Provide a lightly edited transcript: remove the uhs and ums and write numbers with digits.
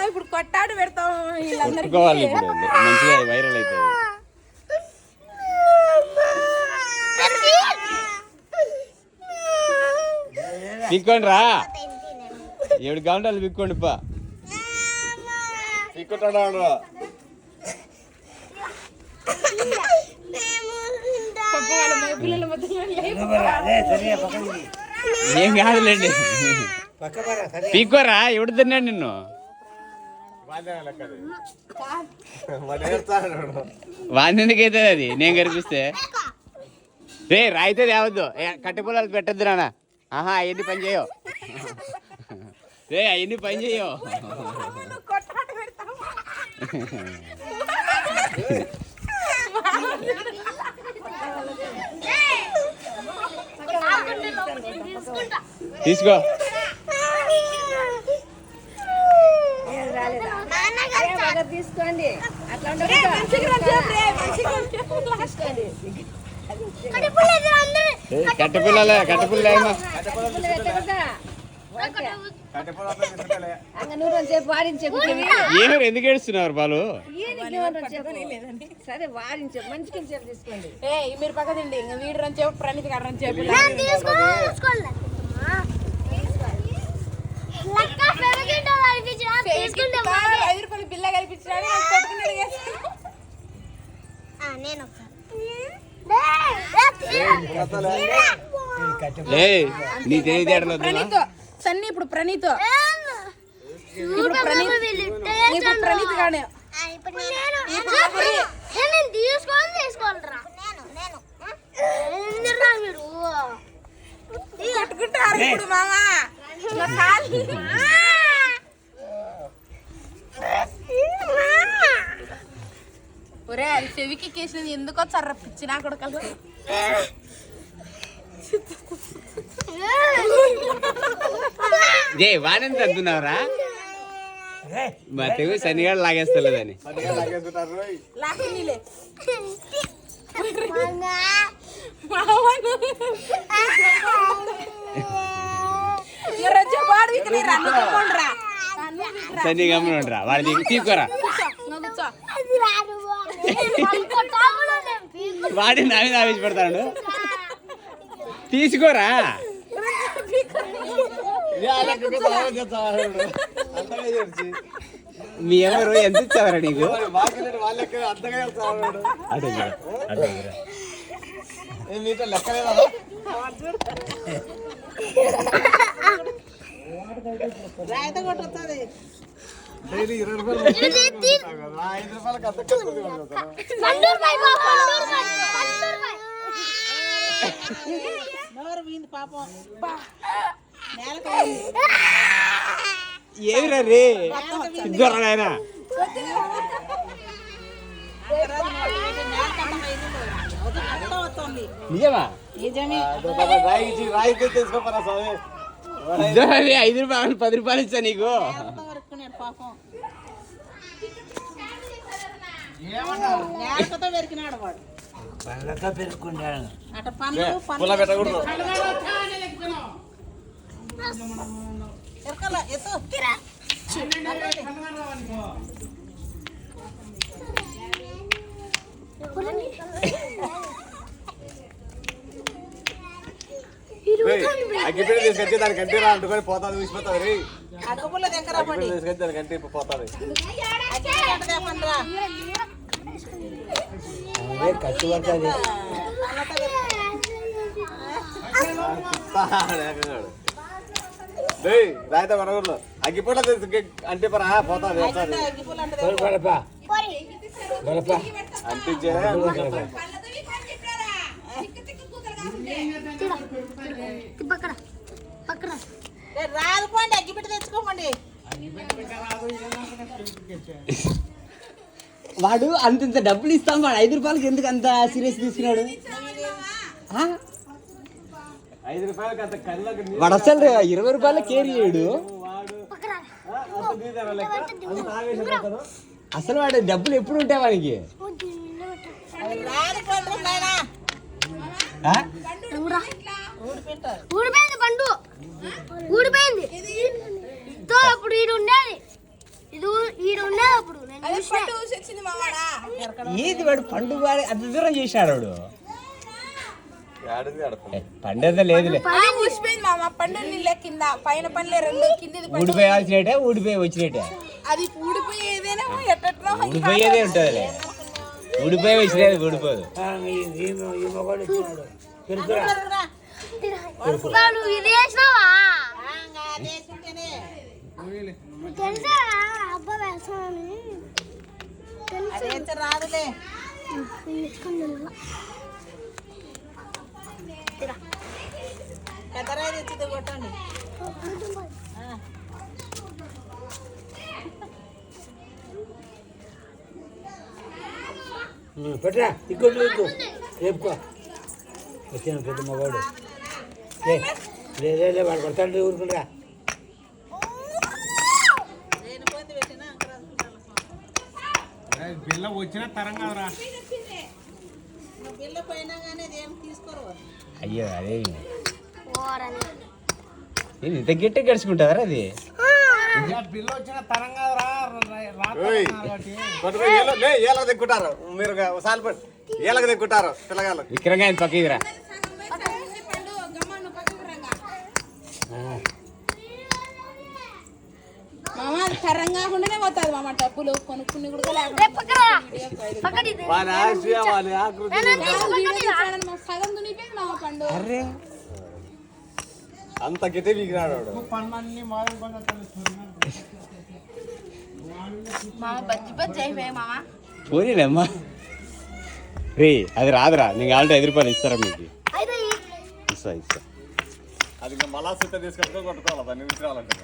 ఇప్పుడు కొట్టాడు పెడతాం మంచిగా వైరల్ అవుతుంది. పిక్కోండి రా, ఎవడు కావాలి పిక్కోండి పా. పిక్కుంటాడు ఏం కాదులేండి. పీక్కోరా, ఎవడు తిన్నాడు నిన్ను? వాందెందుకైతే అది నేను కనిపిస్తే రే రాయితే తేవద్దు. కట్టె పొలాలు పెట్టద్దు నాన్న. ఆహా అవన్నీ పని చేయవు రే, అవన్నీ పని చేయవు. తీసుకో. తీసుకోండి. కట్టెపిల్లలే కట్టెపిల్ల ఏమో ఎందుకు ఏడుస్తున్నారు బాలు? సరే వాడించే మంచిగా తీసుకోండి. మీరు పక్క తిండి. ఇంకా వీడు రని చెప్పు, ప్రణీత్ గారు రని చెప్పు. 5 రూపాయలు బిల్ల కల్పించాడు. నీ తెలియదు ప్రణీత్ సన్ని. ఇప్పుడు ప్రణీత్ ప్రణీత్ గానే కొట్టుకుంటారు ఇప్పుడు మామా. ఒరే అది చెవికి కేసినది ఎందుకో చర్రపిచ్చినా కొడకలు. జే వానెంత అద్దున్నావురా? మా తెగు శనిగాడు లాగేస్తలేదని శని గమనుండ్రా. వాడి తీసుకోరా. వాడి నా మీద ఆవేశపడతాడు. తీసుకోరా. మీ ఎవరు ఎంత ఇచ్చావరా నీకు? ఏమిరా రే ఇద్దరు నిజమా? 5 రూపాయలు 10 రూపాయలు ఇచ్చా నీకు. అగ్గిపెట్టి తీసుకొచ్చి దాని కంటే అంటుకొని పోతాది, ఊసిపోతుంది. రే తీసుకొచ్చి దాని కంటే పోతుంది. ఖర్చు పడుతుంది. రాయితే మనూరులో అగ్గిపూట అంటే పరా పోతుంది. అంటించే రాదుకోండి. అగ్గిపెట్టి తెచ్చుకోమండి. వాడు అంత డబ్బులు ఇస్తాం. వాడు 5 రూపాయలకి ఎందుకు అంత సీరియస్ తీసుకున్నాడు? వాడు అసలు 20 రూపాయల కేర్ చేయడు. అసలు వాడు డబ్బులు ఎప్పుడు ఉంటాయి వానికి? ఊడిపోయింది పండు, ఊడిపోయింది. ఏది వాడు పండు వాడు అంత దూరం చేసినాడు వాడు పండేదా లేదులే పండు నీళ్ళే కింద పైన పనులే రెండు కింద ఊడిపోయాల్సినట్టే ఊడిపోయి వచ్చినట్టే అది ఊడిపోయేదేనా ఎట్లా ఊడిపోయేదే ఉంటుందిలే ఊడిపోయి వచ్చినది ఊడిపోదు రాదులే పెద్దరాయి తెచ్చి కొట్టండి పెట్టరా ఇక్కడ రేపుకో వచ్చిన పెద్ద మగవాడు లే వాడు కొడతాడు ఊరుకుంటా బిల్ల వచ్చిన తరం కాదురా బిల్ల పోయినా కానీ ఏం తీసుకోరు అయ్యో అదే ఇంత గట్టి గడుచుకుంటుందా అది బిల్ల వచ్చిన తరం కాదురా ఏళ్ళకి దిక్కుంటారు మీరు సాలిపడి ఏళ్ళకి దిక్కుంటారు పిల్లగాళ్ళు విక్రంగా ఆయన పక్క ఇదిరా మామ తరం కాకుండానే పోతుంది మామ డబ్బులు కొనుక్కుని కూడా సగం దునిపోయింది మామ పండు అంత గిటే వీగినాడు పనులన్నీ మాది మామ బజ్జి బజ్జి అయిపోయాయి మామ పోనీలేమ్మా రే అది రాదురా నీకు ఆల్రెడీ 5 రూపాయలు ఇస్తారా మీకు ఇస్తా అది ఇంకా మళ్ళా సిద్ధ తీసుకొట్టుకో కొట్టుకోవాలి దాన్ని విసిరాలంటే